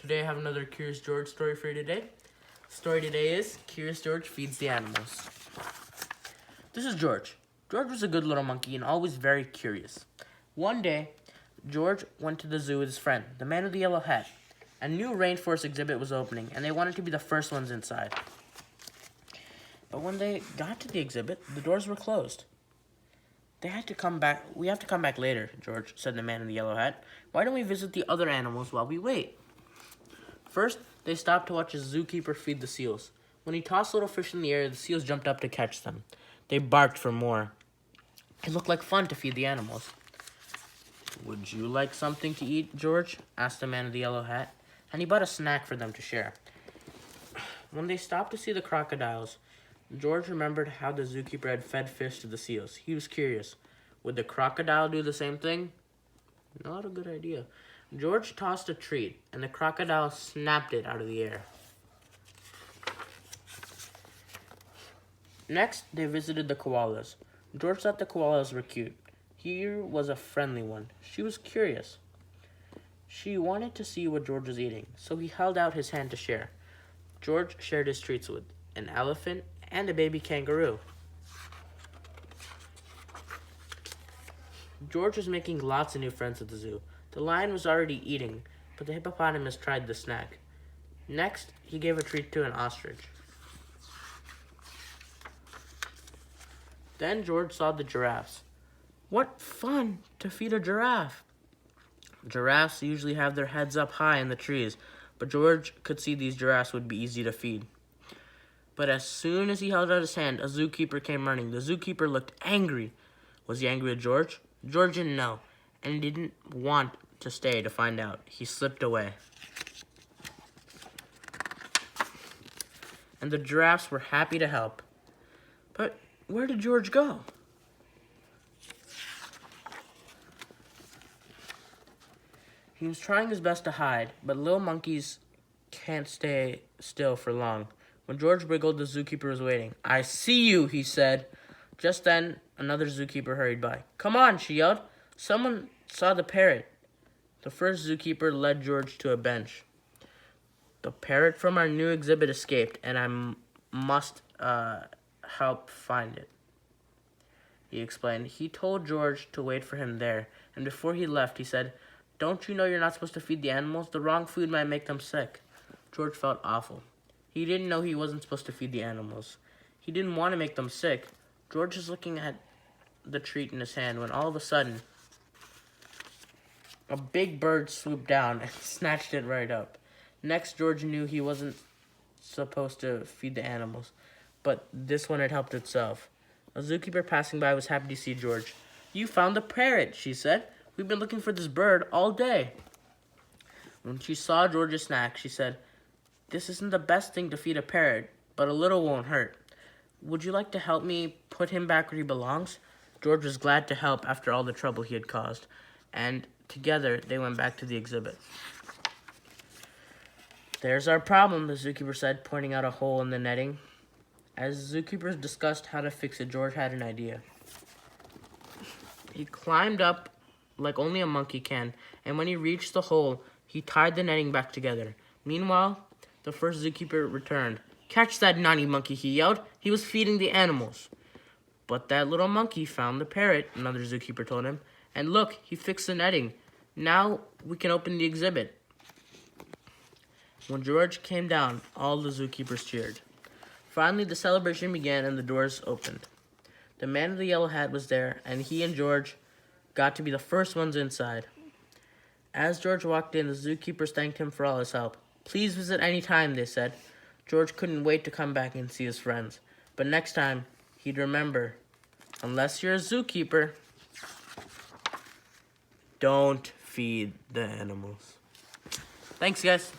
Today I have another Curious George story for you today. The story today is Curious George Feeds the Animals. This is George. George was a good little monkey and always very curious. One day, George went to the zoo with his friend, the man with the yellow hat. A new rainforest exhibit was opening, and they wanted to be the first ones inside. But when they got to the exhibit, the doors were closed. We have to come back later, George, said the man in the yellow hat. Why don't we visit the other animals while we wait? First, they stopped to watch a zookeeper feed the seals. When he tossed little fish in the air, the seals jumped up to catch them. They barked for more. It looked like fun to feed the animals. Would you like something to eat, George? Asked the man in the yellow hat, and he bought a snack for them to share. When they stopped to see the crocodiles, George remembered how the zookeeper had fed fish to the seals. He was curious. Would the crocodile do the same thing? Not a good idea. George tossed a treat, and the crocodile snapped it out of the air. Next, they visited the koalas. George thought the koalas were cute. Here was a friendly one. She was curious. She wanted to see what George was eating, so he held out his hand to share. George shared his treats with an elephant and a baby kangaroo. George was making lots of new friends at the zoo. The lion was already eating, but the hippopotamus tried the snack. Next, he gave a treat to an ostrich. Then George saw the giraffes. What fun to feed a giraffe! Giraffes usually have their heads up high in the trees, but George could see these giraffes would be easy to feed. But as soon as he held out his hand, a zookeeper came running. The zookeeper looked angry. Was he angry at George? George didn't know, and he didn't want to stay to find out. He slipped away. And the giraffes were happy to help. But where did George go? He was trying his best to hide, but little monkeys can't stay still for long. When George wiggled, the zookeeper was waiting. "I see you," he said. Just then, another zookeeper hurried by. "Come on," she yelled. "Someone saw the parrot." The first zookeeper led George to a bench. "The parrot from our new exhibit escaped, and I must help find it," he explained. He told George to wait for him there, and before he left, he said, "Don't you know you're not supposed to feed the animals? The wrong food might make them sick." George felt awful. He didn't know he wasn't supposed to feed the animals. He didn't want to make them sick. George was looking at the treat in his hand when all of a sudden, a big bird swooped down and snatched it right up. Next, George knew he wasn't supposed to feed the animals, but this one had helped itself. A zookeeper passing by was happy to see George. "You found the parrot," she said. "We've been looking for this bird all day." When she saw George's snack, she said, "This isn't the best thing to feed a parrot, but a little won't hurt. Would you like to help me put him back where he belongs?" George was glad to help after all the trouble he had caused, and together they went back to the exhibit. "There's our problem," the zookeeper said, pointing out a hole in the netting. As zookeepers discussed how to fix it, George had an idea. He climbed up like only a monkey can, and when he reached the hole, he tied the netting back together. Meanwhile, the first zookeeper returned. "Catch that naughty monkey," he yelled. "He was feeding the animals." "But that little monkey found the parrot," another zookeeper told him. "And look, he fixed the netting. Now we can open the exhibit." When George came down, all the zookeepers cheered. Finally, the celebration began and the doors opened. The man with the yellow hat was there, and he and George got to be the first ones inside. As George walked in, the zookeepers thanked him for all his help. "Please visit any time," they said. George couldn't wait to come back and see his friends. But next time, he'd remember, unless you're a zookeeper, don't feed the animals. Thanks, guys.